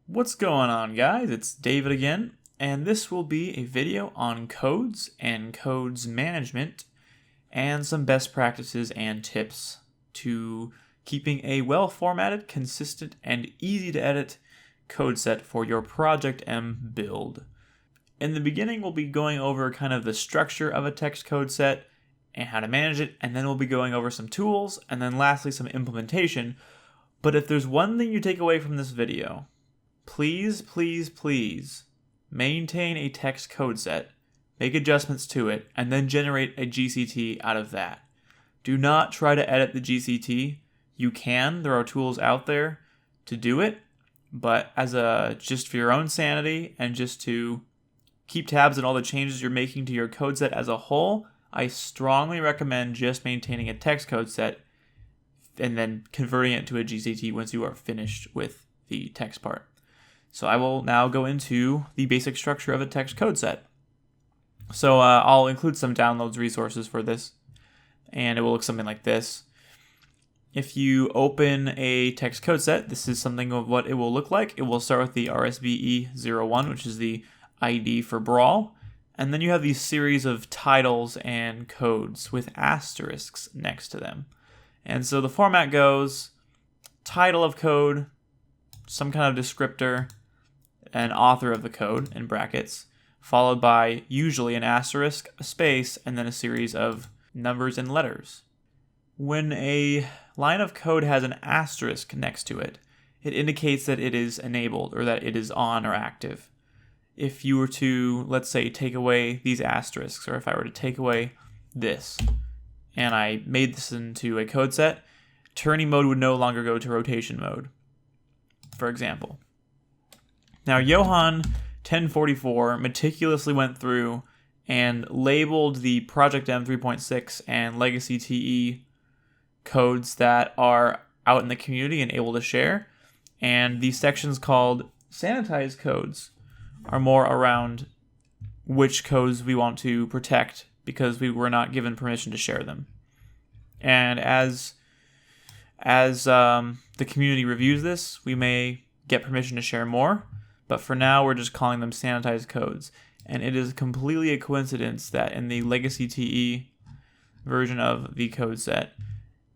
What's going on, guys? It's David again, and this will be a video on codes and codes management and some best practices and tips to keeping a well-formatted, consistent, and easy-to-edit code set for your Project M build. In the beginning, we'll be going over kind of the structure of a text code set and how to manage it, and then we'll be going over some tools, and then lastly some implementation. But if there's one thing you take away from this video, please maintain a text code set, make adjustments to it, and then generate a GCT out of that. Do not try to edit the GCT. You can, there are tools out there to do it, but just for your own sanity and just to keep tabs on all the changes you're making to your code set as a whole, I strongly recommend just maintaining a text code set and then converting it to a GCT once you are finished with the text part. So I will now go into the basic structure of a text code set. So I'll include some downloads resources for this, and it will look something like this. If you open a text code set, this is something of what it will look like. It will start with the RSBE01, which is the ID for Brawl, and then you have these series of titles and codes with asterisks next to them. And so the format goes title of code, some kind of descriptor, an author of the code in brackets, followed by usually an asterisk, a space, and then a series of numbers and letters. When a line of code has an asterisk next to it, it indicates that it is enabled or that it is on or active. If you were to, let's say, take away these asterisks, or if I were to take away this, and I made this into a code set, turning mode would no longer go to rotation mode, for example. Now, Johan 1044 meticulously went through and labeled the Project M 3.6 and Legacy TE codes that are out in the community and able to share. And these sections called sanitized codes are more around which codes we want to protect because we were not given permission to share them. And as the community reviews this, we may get permission to share more. But for now, we're just calling them sanitized codes. And it is completely a coincidence that in the Legacy TE version of the code set,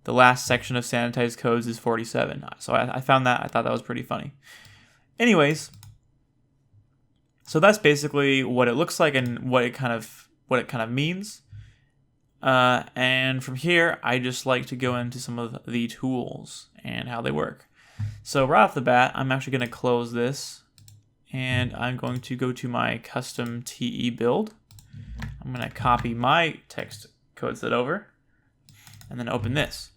the last section of sanitized codes is 47. So I thought that was pretty funny. Anyways, so that's basically what it looks like and what it kind of means. And from here, I just like to go into some of the tools and how they work. So right off the bat, I'm actually going to close this. And I'm going to go to my custom TE build. I'm going to copy my text code set over and then open this.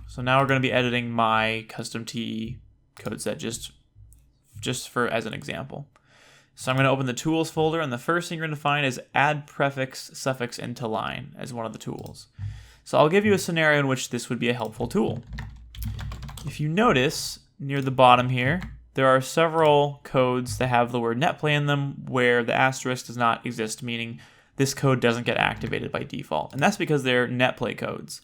So now we're going to be editing my custom TE code set just as an example. So I'm going to open the tools folder, and the first thing you're going to find is add prefix suffix into line as one of the tools. So I'll give you a scenario in which this would be a helpful tool. If you notice near the bottom here, there are several codes that have the word netplay in them where the asterisk does not exist, meaning this code doesn't get activated by default. And that's because they're netplay codes.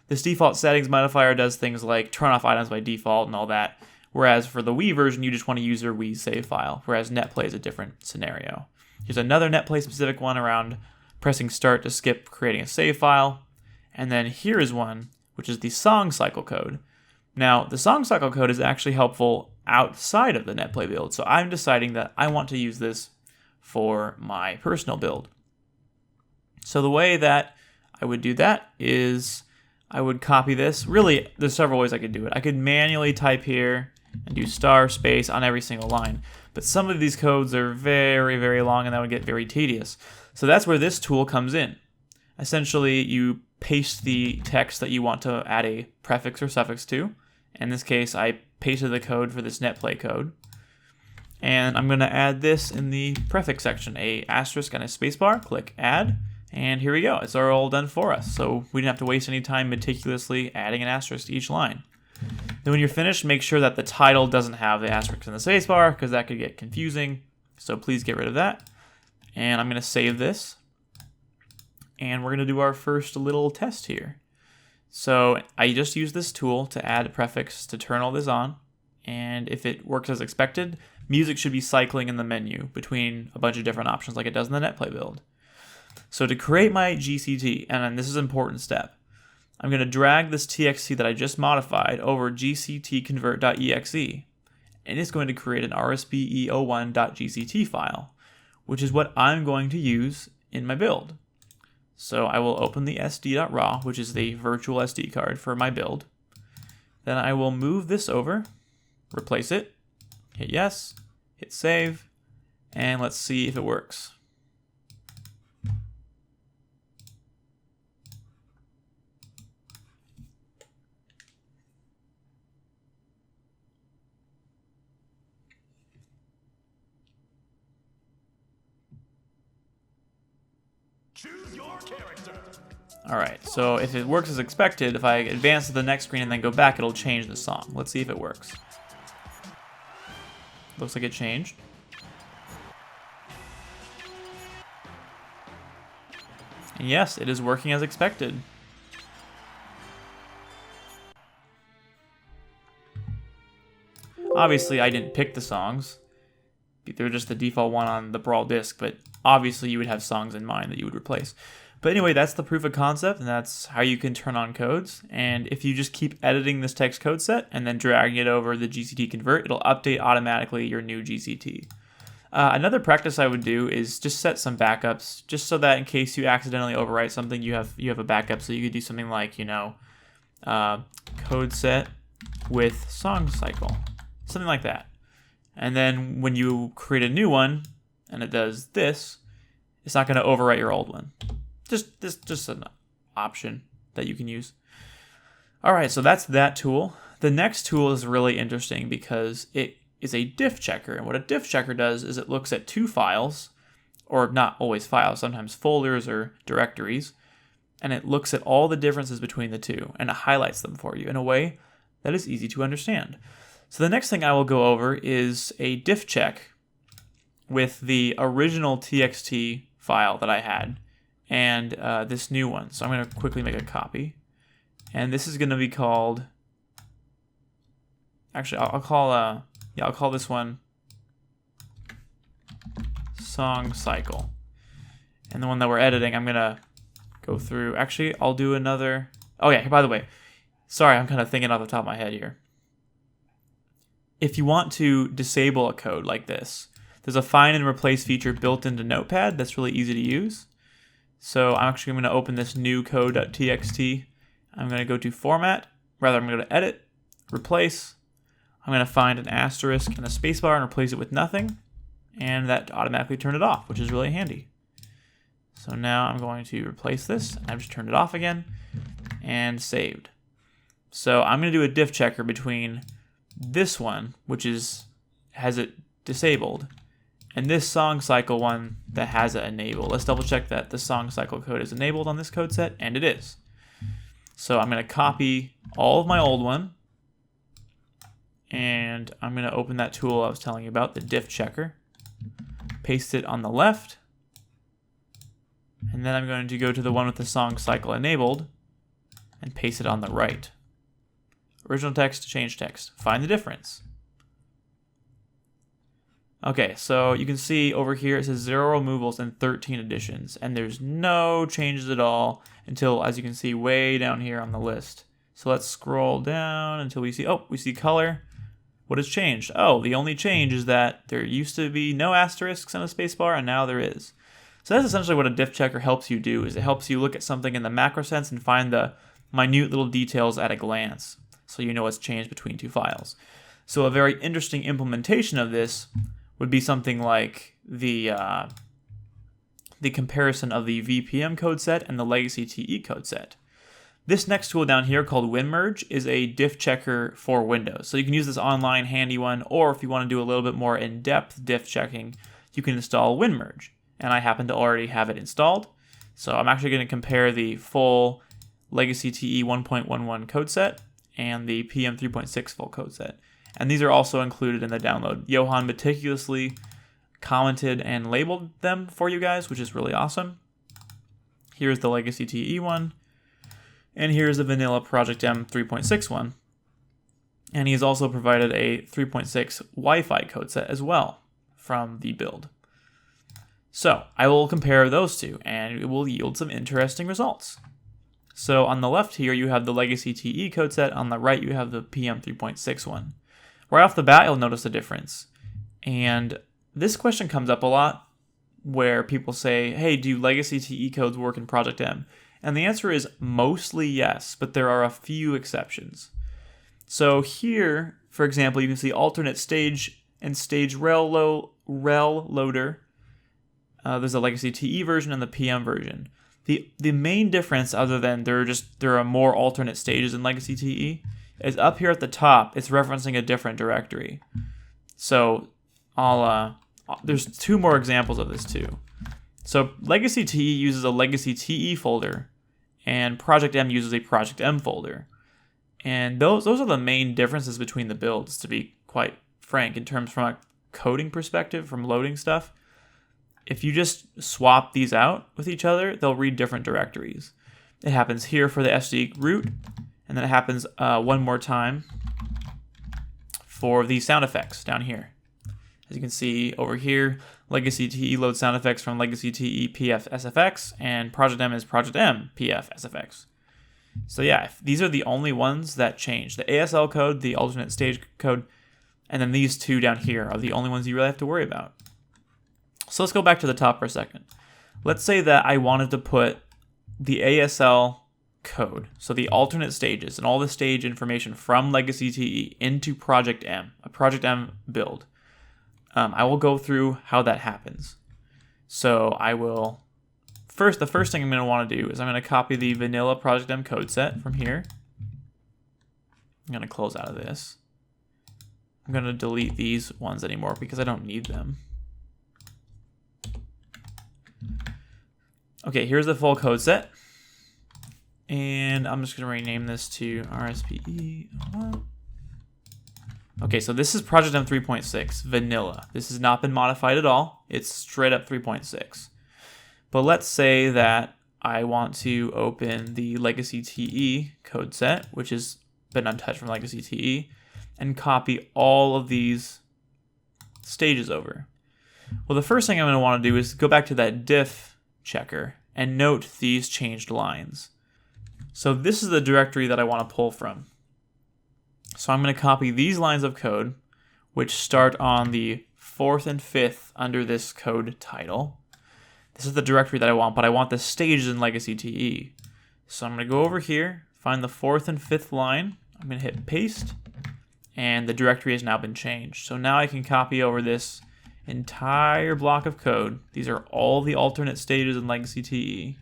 This default settings modifier does things like turn off items by default and all that, whereas for the Wii version, you just want to use your Wii save file, whereas netplay is a different scenario. Here's another netplay specific one around pressing start to skip creating a save file. And then here is one, which is the song cycle code. Now, the song cycle code is actually helpful outside of the netplay build, so I'm deciding that I want to use this for my personal build. So the way that I would do that is I would copy this. Really, there's several ways I could do it. I could manually type here and do star space on every single line, but some of these codes are very, very long and that would get very tedious. So that's where this tool comes in. Essentially, you paste the text that you want to add a prefix or suffix to. In this case, I pasted the code for this netplay code. And I'm going to add this in the prefix section, a asterisk and a spacebar. Click add, and here we go. It's all done for us. So we didn't have to waste any time meticulously adding an asterisk to each line. Then when you're finished, make sure that the title doesn't have the asterisk and the spacebar because that could get confusing. So please get rid of that. And I'm going to save this. And we're going to do our first little test here. So I just used this tool to add a prefix to turn all this on. And if it works as expected, music should be cycling in the menu between a bunch of different options like it does in the NetPlay build. So to create my GCT, and this is an important step, I'm going to drag this txt that I just modified over gctconvert.exe, and it's going to create an rspe01.gct file, which is what I'm going to use in my build. So I will open the sd.raw, which is the virtual SD card for my build. Then I will move this over, replace it, hit yes, hit save, and let's see if it works. Choose your character. Alright, so if it works as expected, if I advance to the next screen and then go back, it'll change the song. Let's see if it works. Looks like it changed. And yes, it is working as expected. Obviously, I didn't pick the songs. They're just the default one on the Brawl disk, but obviously you would have songs in mind that you would replace. But anyway, that's the proof of concept, and that's how you can turn on codes. And if you just keep editing this text code set and then dragging it over the GCT convert, it'll update automatically your new GCT. Another practice I would do is just set some backups, just so that in case you accidentally overwrite something, you have a backup. So you could do something like, code set with song cycle, something like that. And then when you create a new one and it does this, it's not going to overwrite your old one. Just an option that you can use. All right, so that's that tool. The next tool is really interesting because it is a diff checker. And what a diff checker does is it looks at two files, or not always files, sometimes folders or directories, and it looks at all the differences between the two, and it highlights them for you in a way that is easy to understand. So the next thing I will go over is a diff check with the original txt file that I had and this new one. So I'm going to quickly make a copy. And this is going to be called, actually I'll call this one song cycle. And the one that we're editing, I'm going to go through, actually I'll do another, oh yeah, by the way, sorry, I'm kind of thinking off the top of my head here. If you want to disable a code like this, there's a find and replace feature built into Notepad that's really easy to use. So I'm actually going to open this new code.txt. I'm going to go to format, I'm going to go to edit, replace. I'm going to find an asterisk and a spacebar and replace it with nothing. And that automatically turned it off, which is really handy. So now I'm going to replace this. I've just turned it off again and saved. So I'm going to do a diff checker between this one, which has it disabled, and this song cycle one that has it enabled. Let's double check that the song cycle code is enabled on this code set, and it is. So I'm going to copy all of my old one, and I'm going to open that tool I was telling you about, the diff checker, paste it on the left, and then I'm going to go to the one with the song cycle enabled and paste it on the right. Original text, change text. Find the difference. Okay, so you can see over here it says 0 removals and 13 additions, and there's no changes at all until, as you can see, way down here on the list. So let's scroll down until we see color. What has changed? Oh, the only change is that there used to be no asterisks and a spacebar, and now there is. So that's essentially what a diff checker helps you do, is it helps you look at something in the macro sense and find the minute little details at a glance, so you know what's changed between two files. So a very interesting implementation of this would be something like the comparison of the VPM code set and the legacy TE code set. This next tool down here called WinMerge is a diff checker for Windows. So you can use this online handy one, or if you want to do a little bit more in-depth diff checking, you can install WinMerge. And I happen to already have it installed. So I'm actually going to compare the full legacy TE 1.11 code set and the PM 3.6 full code set. And these are also included in the download. Johan meticulously commented and labeled them for you guys, which is really awesome. Here's the legacy TE one, and here's the vanilla Project M 3.6 one. And he's also provided a 3.6 Wi-Fi code set as well from the build. So I will compare those two, and it will yield some interesting results. So on the left here, you have the Legacy TE code set. On the right, you have the PM 3.6 one. Right off the bat, you'll notice a difference. And this question comes up a lot where people say, hey, do Legacy TE codes work in Project M? And the answer is mostly yes, but there are a few exceptions. So here, for example, you can see alternate stage and stage rel loader. There's a Legacy TE version and the PM version. The main difference, other than there are more alternate stages in Legacy TE, is up here at the top. It's referencing a different directory. So there's two more examples of this too. So Legacy TE uses a Legacy TE folder, and Project M uses a Project M folder. And those are the main differences between the builds, to be quite frank, in terms from a coding perspective, from loading stuff. If you just swap these out with each other, they'll read different directories. It happens here for the SD root, and then it happens one more time for the sound effects down here. As you can see over here, Legacy TE loads sound effects from Legacy TE PF SFX, and Project M is Project M PF SFX. So yeah, these are the only ones that change. The ASL code, the alternate stage code, and then these two down here are the only ones you really have to worry about. So let's go back to the top for a second. Let's say that I wanted to put the ASL code, so the alternate stages and all the stage information from Legacy TE into Project M, a Project M build. I will go through how that happens. So I will the first thing I'm going to want to do is I'm going to copy the vanilla Project M code set from here. I'm going to close out of this. I'm going to delete these ones anymore because I don't need them. Okay, here's the full code set. And I'm just going to rename this to RSPE. Okay, so this is Project M 3.6, vanilla. This has not been modified at all. It's straight up 3.6. But let's say that I want to open the Legacy TE code set, which has been untouched from Legacy TE, and copy all of these stages over. Well, the first thing I'm going to want to do is go back to that diff checker and note these changed lines. So this is the directory that I want to pull from. So I'm going to copy these lines of code, which start on the 4th and 5th under this code title. This is the directory that I want, but I want the stages in Legacy TE. So I'm going to go over here, find the 4th and 5th line. I'm going to hit paste, and the directory has now been changed. So now I can copy over this entire block of code. These are all the alternate stages in Legacy TE.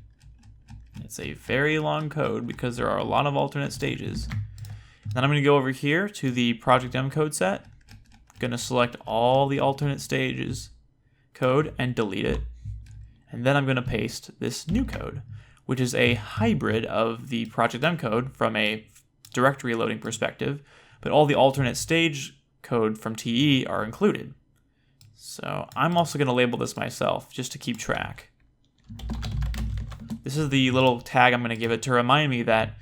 It's a very long code because there are a lot of alternate stages. Then I'm going to go over here to the Project M code set. I'm going to select all the alternate stages code and delete it. And then I'm going to paste this new code, which is a hybrid of the Project M code from a directory loading perspective, but all the alternate stage code from TE are included. So I'm also going to label this myself just to keep track. This is the little tag I'm going to give it to remind me that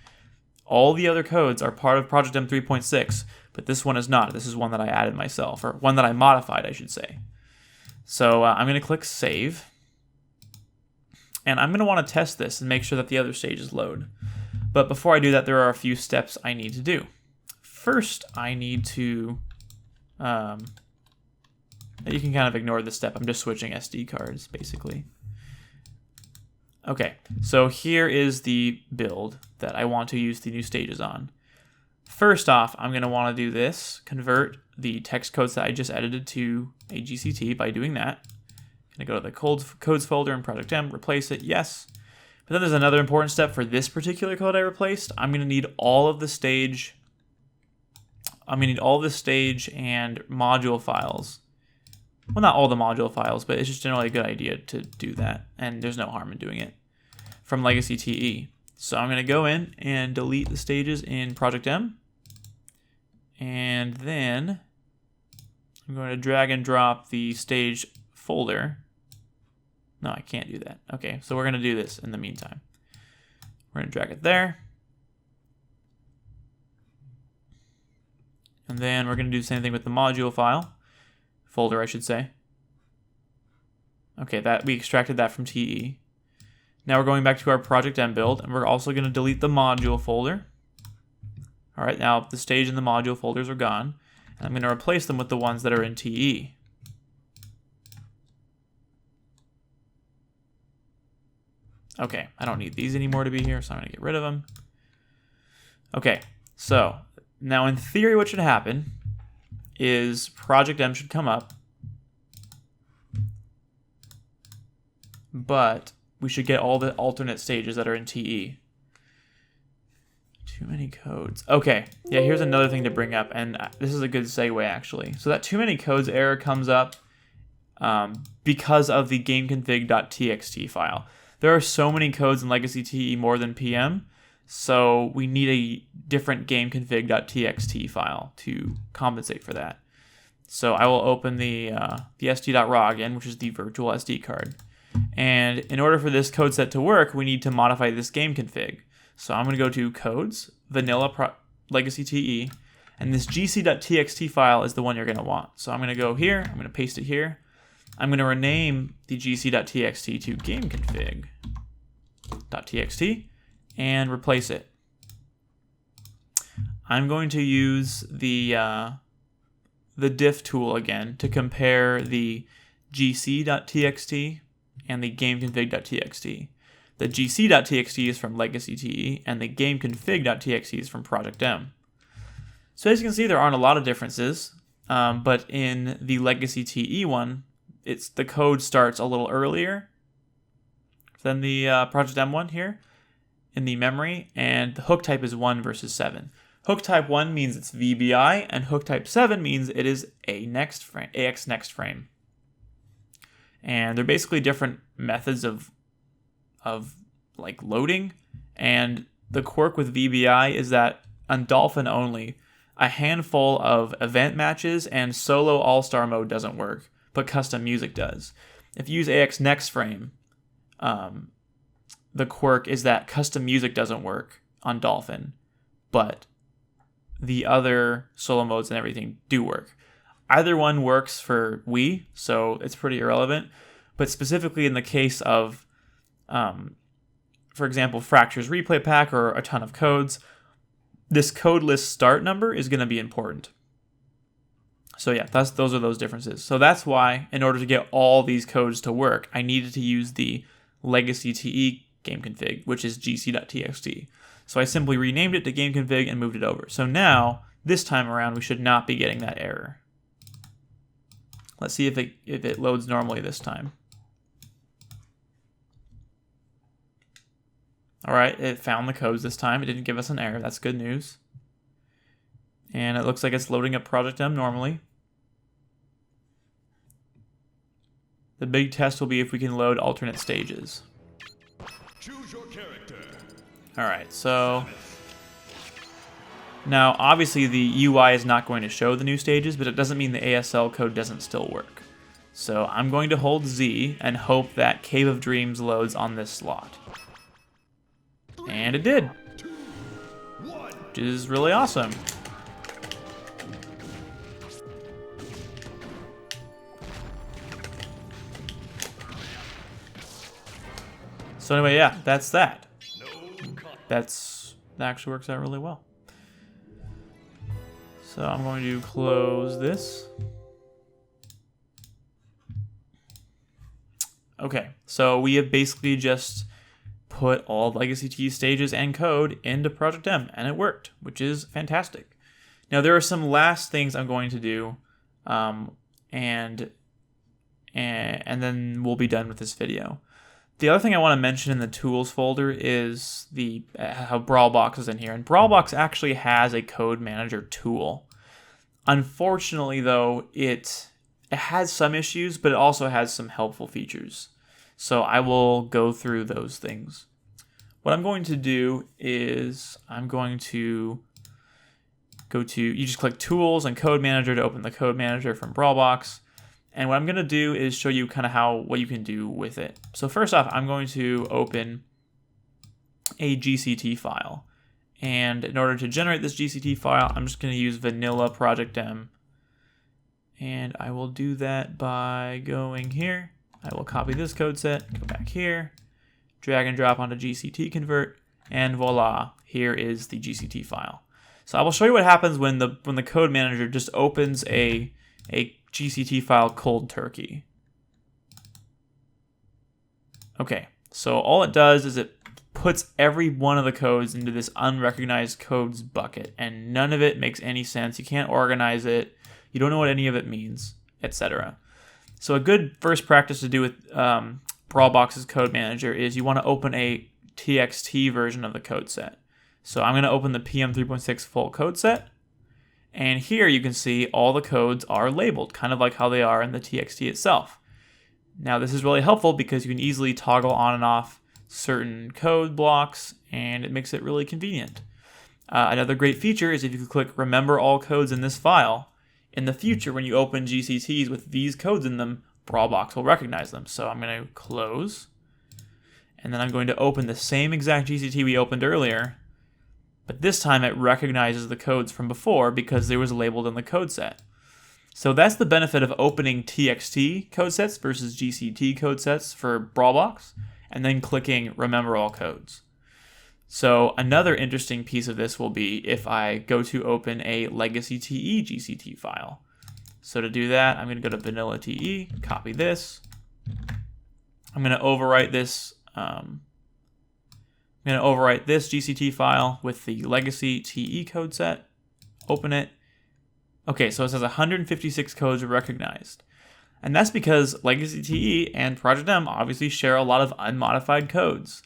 all the other codes are part of Project M 3.6, but this one is not. This is one that I added myself, or one that I modified, I should say. So I'm going to click Save. And I'm going to want to test this and make sure that the other stages load. But before I do that, there are a few steps I need to do. First, I need to... you can kind of ignore this step. I'm just switching SD cards, basically. Okay, so here is the build that I want to use the new stages on. First off, I'm going to want to do this, convert the text codes that I just edited to a GCT by doing that. I'm going to go to the codes folder in Project M, replace it, yes. But then there's another important step for this particular code I replaced. I'm going to need all of the stage. I'm going to need all the stage and module files. Well, not all the module files, but it's just generally a good idea to do that, and there's no harm in doing it, from Legacy TE. So I'm going to go in and delete the stages in Project M, and then I'm going to drag and drop the stage folder. No, I can't do that. Okay, so we're going to do this in the meantime. We're going to drag it there. And then we're going to do the same thing with the module file, folder, I should say. Okay, that we extracted that from TE. Now we're going back to our Project M build, and we're also going to delete the module folder. All right, now the stage and the module folders are gone, and I'm going to replace them with the ones that are in TE. Okay, I don't need these anymore to be here, so I'm going to get rid of them. Okay, so now in theory what should happen is Project M should come up, but we should get all the alternate stages that are in TE. Too many codes. Okay, yeah, here's another thing to bring up, and this is a good segue actually. So that too many codes error comes up because of the gameconfig.txt file. There are so many codes in legacy TE more than PM, so we need a different gameconfig.txt file to compensate for that. So I will open the sd.raw again, which is the virtual SD card. And in order for this code set to work, we need to modify this game config. So I'm going to go to codes, vanilla legacy TE, and this gc.txt file is the one you're going to want. So I'm going to go here, I'm going to paste it here. I'm going to rename the gc.txt to gameconfig.txt and replace it. I'm going to use the diff tool again to compare the gc.txt and the gameconfig.txt. The gc.txt is from legacy TE, and the gameconfig.txt is from Project M. So as you can see, there aren't a lot of differences, but in the legacy TE one, the code starts a little earlier than the Project M one here in the memory, and the hook type is 1 versus 7. Hook type 1 means it's VBI, and hook type 7 means it is AX next frame. And they're basically different methods of like loading, and the quirk with VBI is that on Dolphin only, a handful of event matches and solo all-star mode doesn't work, but custom music does. If you use AX next frame, the quirk is that custom music doesn't work on Dolphin, but the other solo modes and everything do work. Either one works for Wii, so it's pretty irrelevant, but specifically in the case of for example, Fracture's replay pack or a ton of codes, this code list start number is going to be important. So yeah, those are those differences. So that's why, in order to get all these codes to work, I needed to use the legacy TE game config, which is gc.txt. So I simply renamed it to game config and moved it over. So now, this time around, we should not be getting that error. Let's see if it loads normally this time. All right, it found the codes this time. It didn't give us an error. That's good news. And it looks like it's loading up Project M normally. The big test will be if we can load alternate stages. Choose your character. All right, so now obviously the UI is not going to show the new stages, but it doesn't mean the ASL code doesn't still work. So I'm going to hold Z and hope that Cave of Dreams loads on this slot. And it did, which is really awesome. So anyway, yeah, that's that. That actually works out really well. So I'm going to close this. Okay, so we have basically just put all legacy TE stages and code into Project M, and it worked, which is fantastic. Now there are some last things I'm going to do, and then we'll be done with this video. The other thing I want to mention in the tools folder is how Brawlbox is in here, and Brawlbox actually has a code manager tool. Unfortunately, though, it has some issues, but it also has some helpful features. So I will go through those things. What I'm going to do is I'm going to you just click Tools and Code Manager to open the Code Manager from Brawlbox. And what I'm going to do is show you kind of what you can do with it. So first off, I'm going to open a GCT file. And in order to generate this GCT file, I'm just going to use vanilla project M. And I will do that by going here. I will copy this code set, go back here, drag and drop onto GCT convert, and voila, here is the GCT file. So I will show you what happens when the code manager just opens a GCT file cold turkey. Okay, so all it does is it puts every one of the codes into this unrecognized codes bucket, and none of it makes any sense. You can't organize it. You don't know what any of it means, etc. So a good first practice to do with BrawlBox's code manager is you want to open a TXT version of the code set. So I'm going to open the PM 3.6 full code set, and here you can see all the codes are labeled, kind of like how they are in the TXT itself. Now this is really helpful because you can easily toggle on and off certain code blocks, and it makes it really convenient. Another great feature is if you could click Remember All Codes in this file, in the future when you open GCTs with these codes in them, BrawlBox will recognize them. So I'm going to close, and then I'm going to open the same exact GCT we opened earlier, but this time it recognizes the codes from before because they was labeled in the code set. So that's the benefit of opening TXT code sets versus GCT code sets for BrawlBox, and then clicking Remember All Codes. So another interesting piece of this will be if I go to open a legacy TE GCT file. So to do that, I'm going to go to vanilla TE, copy this. I'm going to overwrite this. GCT file with the legacy TE code set. Open it. Okay, so it says 156 codes recognized. And that's because Legacy TE and Project M obviously share a lot of unmodified codes.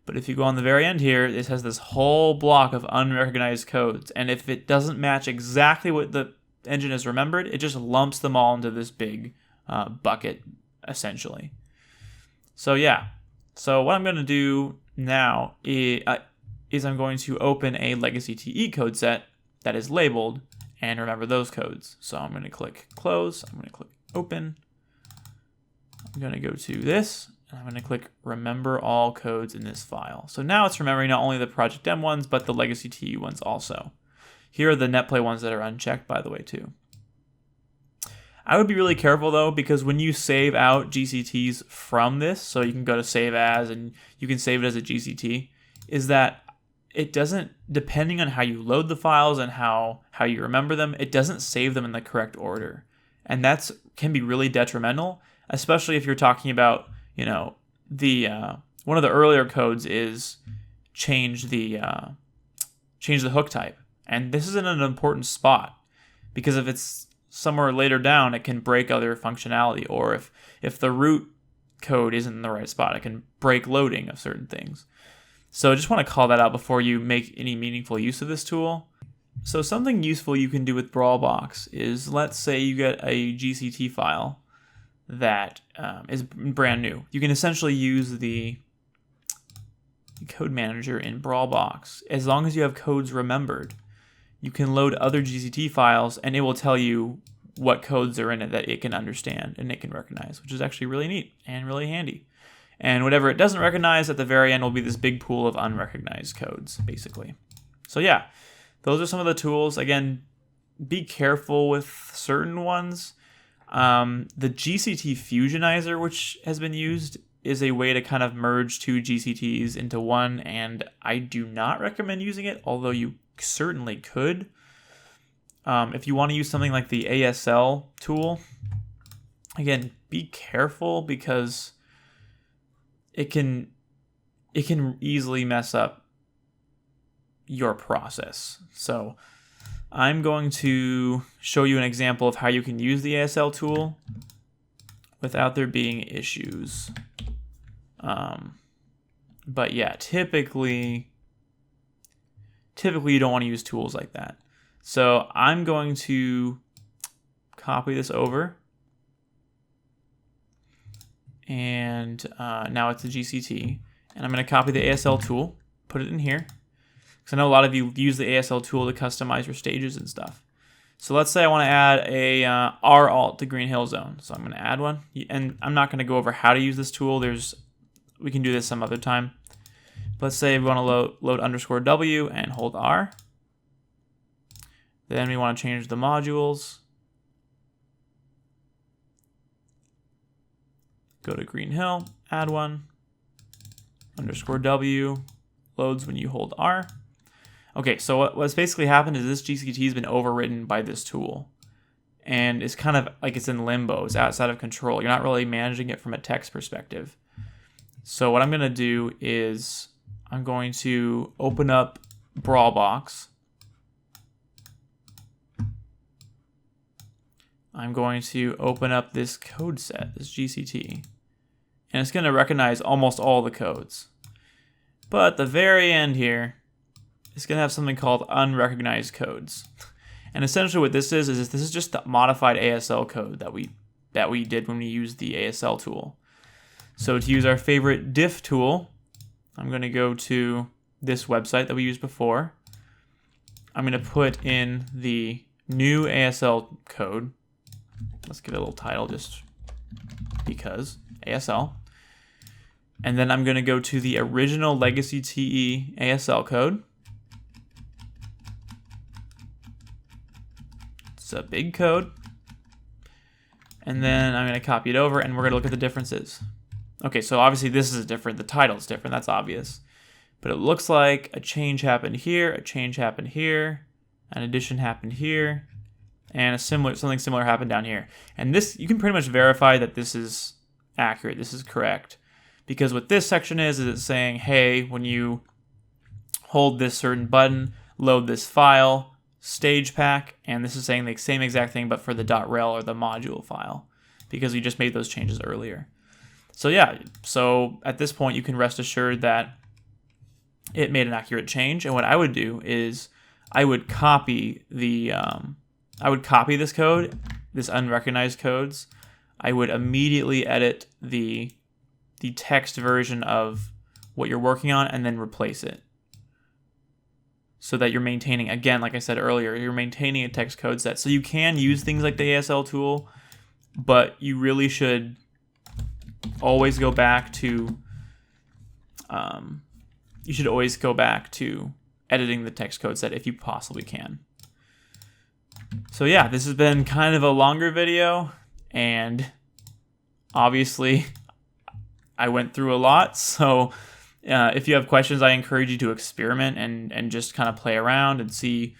But if you go on the very end here, it has this whole block of unrecognized codes. And if it doesn't match exactly what the engine has remembered, it just lumps them all into this big bucket, essentially. So yeah, so what I'm going to do now is I'm going to open a Legacy TE code set that is labeled and remember those codes. So I'm going to click Close, I'm going to click Open, I'm going to go to this, and I'm going to click Remember All Codes in this file. So now it's remembering not only the Project M ones, but the Legacy TE ones also. Here are the NetPlay ones that are unchecked, by the way, too. I would be really careful, though, because when you save out GCTs from this, so you can go to Save As, and you can save it as a GCT, is that it doesn't, depending on how you load the files and how you remember them, it doesn't save them in the correct order. And that can be really detrimental, especially if you're talking about, you know, the one of the earlier codes is change the hook type. And this is in an important spot, because if it's somewhere later down, it can break other functionality, or if the root code isn't in the right spot, it can break loading of certain things. So I just want to call that out before you make any meaningful use of this tool. So something useful you can do with BrawlBox is, let's say you get a GCT file that is brand new. You can essentially use the code manager in BrawlBox. As long as you have codes remembered, you can load other GCT files and it will tell you what codes are in it that it can understand and it can recognize, which is actually really neat and really handy. And whatever it doesn't recognize at the very end will be this big pool of unrecognized codes, basically. So yeah, those are some of the tools. Again, be careful with certain ones. The GCT Fusionizer, which has been used, is a way to kind of merge two GCTs into one, and I do not recommend using it, although you certainly could. If you want to use something like the ASL tool, again, be careful because it can easily mess up your process. So I'm going to show you an example of how you can use the ASL tool without there being issues. But yeah, typically you don't want to use tools like that. So I'm going to copy this over. And now it's the GCT. And I'm going to copy the ASL tool, put it in here. Because I know a lot of you use the ASL tool to customize your stages and stuff. So let's say I want to add a R alt to Green Hill Zone. So I'm going to add one. And I'm not going to go over how to use this tool. We can do this some other time. Let's say we want to load underscore W and hold R. Then we want to change the modules. Go to Green Hill, add one. Underscore W loads when you hold R. Okay, so what's basically happened is this GCT has been overwritten by this tool. And it's kind of like it's in limbo. It's outside of control. You're not really managing it from a text perspective. So what I'm going to do is I'm going to open up Brawlbox. I'm going to open up this code set, this GCT. And it's going to recognize almost all the codes. But at the very end here, it's going to have something called unrecognized codes. And essentially what this is this is just the modified ASL code that we did when we used the ASL tool. So to use our favorite diff tool, I'm going to go to this website that we used before. I'm going to put in the new ASL code. Let's give it a little title just because ASL. And then I'm going to go to the original legacy TE ASL code. It's a big code. And then I'm going to copy it over and we're going to look at the differences. Okay, so obviously this is different. The title's different. That's obvious. But it looks like a change happened here, a change happened here, an addition happened here, and something similar happened down here. And this, you can pretty much verify that this is accurate. This is correct. Because what this section is it's saying, hey, when you hold this certain button, load this file, stage pack, and this is saying the same exact thing but for the .rel or the module file because we just made those changes earlier. So yeah, so at this point you can rest assured that it made an accurate change. And what I would do is I would copy this code, this unrecognized codes. I would immediately edit the text version of what you're working on and then replace it. So that you're maintaining, again, like I said earlier, you're maintaining a text code set. So you can use things like the ASL tool, but you really should always go back to editing the text code set if you possibly can. So yeah, this has been kind of a longer video, and obviously I went through a lot. So if you have questions, I encourage you to experiment and just kind of play around and see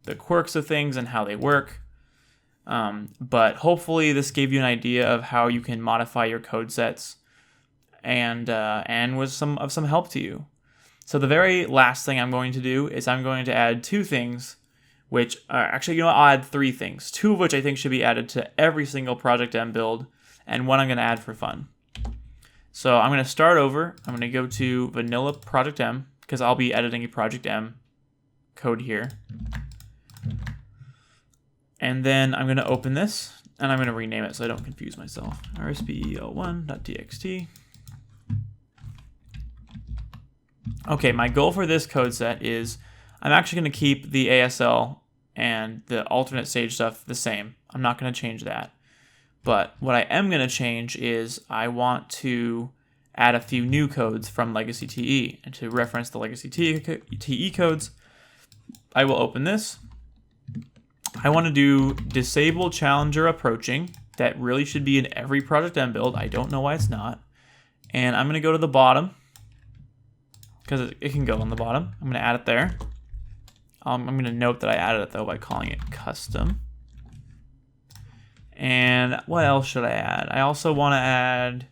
the quirks of things and how they work. But hopefully this gave you an idea of how you can modify your code sets and was some help to you. So the very last thing I'm going to do is I'm going to add two things, which are actually, I'll add three things, two of which I think should be added to every single Project M build, and one I'm going to add for fun. So I'm going to start over. I'm going to go to Vanilla Project M because I'll be editing a Project M code here. And then I'm going to open this, and I'm going to rename it so I don't confuse myself. rspel1.txt. Okay, my goal for this code set is I'm actually going to keep the ASL and the alternate stage stuff the same. I'm not going to change that. But what I am going to change is I want to add a few new codes from Legacy TE. And to reference the Legacy TE codes, I will open this. I want to do disable challenger approaching. That really should be in every Project M build. I don't know why it's not. And I'm going to go to the bottom because it can go on the bottom. I'm going to add it there. I'm going to note that I added it though by calling it custom. And what else should I add? I also want to add,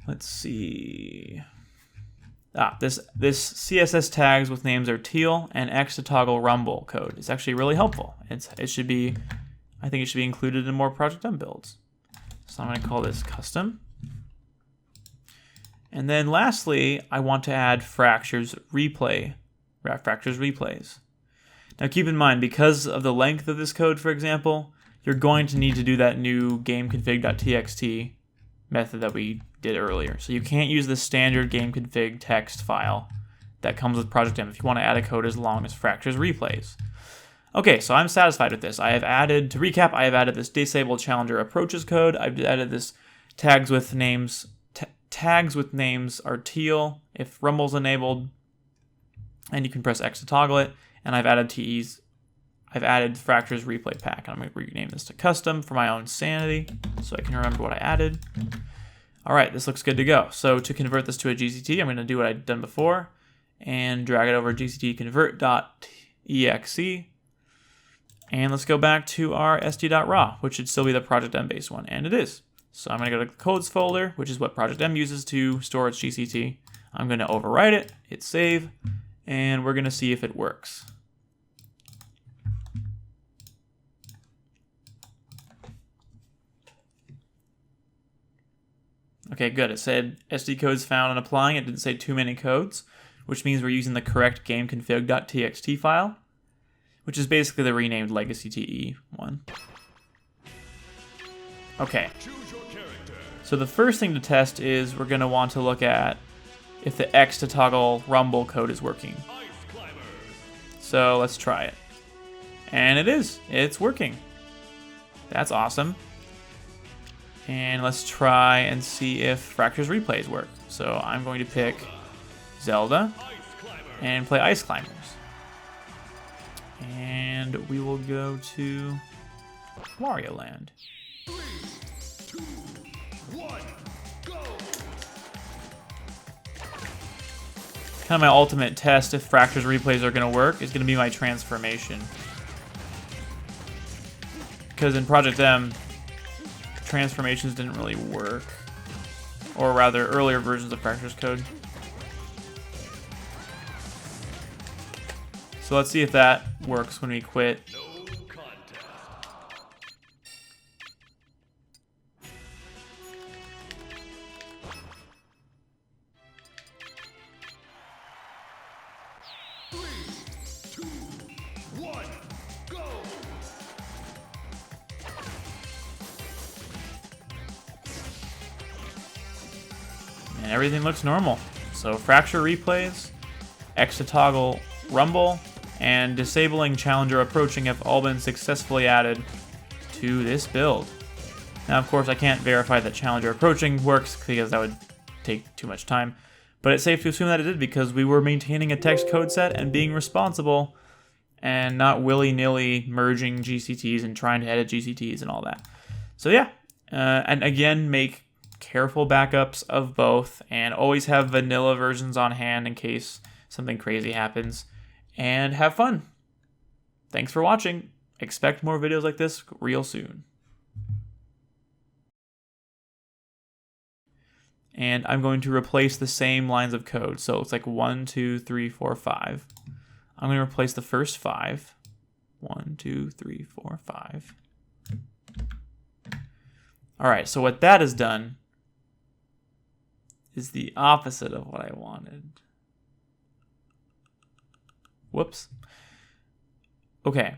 let's see. This CSS tags with names are teal and X to toggle rumble code. It's actually really helpful. I think it should be included in more Project M builds. So I'm going to call this custom. And then lastly, I want to add fractures replays. Now keep in mind, because of the length of this code, for example, you're going to need to do that new gameconfig.txt method that we did earlier. So you can't use the standard gameconfig text file that comes with Project M if you want to add a code as long as fractures replays. Okay, so I'm satisfied with this. I have added this disable challenger approaches code. I've added this tags with names, tags with names are teal if Rumble's enabled, and you can press X to toggle it. And I've added TEs. I've added Fractures Replay Pack. I'm going to rename this to Custom for my own sanity so I can remember what I added. All right, this looks good to go. So to convert this to a GCT, I'm going to do what I've done before and drag it over GCT convert.exe. And let's go back to our sd.raw, which should still be the Project M based one, and it is. So I'm going to go to the codes folder, which is what Project M uses to store its GCT. I'm going to overwrite it, hit save, and we're going to see if it works. Okay, good. It said SD codes found on applying. It didn't say too many codes, which means we're using the correct gameconfig.txt file, which is basically the renamed legacy TE one. Okay. So the first thing to test is we're going to want to look at if the X to toggle Rumble code is working. So let's try it. And it is. It's working. That's awesome. And let's try and see if Fractures Replays work. So I'm going to pick Zelda and play Ice Climbers. And we will go to Wario Land. 3, 2, 1, go! Kind of my ultimate test if Fractures Replays are going to work is going to be my transformation. Because in Project M, transformations didn't really work. Or rather, earlier versions of Fractures code. So let's see if that works when we quit. No contest. Three, 2, 1, go! And everything looks normal. So Fracture Replays, X to toggle Rumble, and disabling Challenger Approaching have all been successfully added to this build. Now, of course, I can't verify that Challenger Approaching works because that would take too much time, but it's safe to assume that it did because we were maintaining a text code set and being responsible and not willy-nilly merging GCTs and trying to edit GCTs and all that. So yeah, and again, make careful backups of both and always have vanilla versions on hand in case something crazy happens. And have fun. Thanks for watching. Expect more videos like this real soon. And I'm going to replace the same lines of code. So it's like 1, 2, 3, 4, 5. I'm going to replace the first 5. 1, 2, 3, 4, 5. All right, so what that has done is the opposite of what I wanted. Whoops. Okay.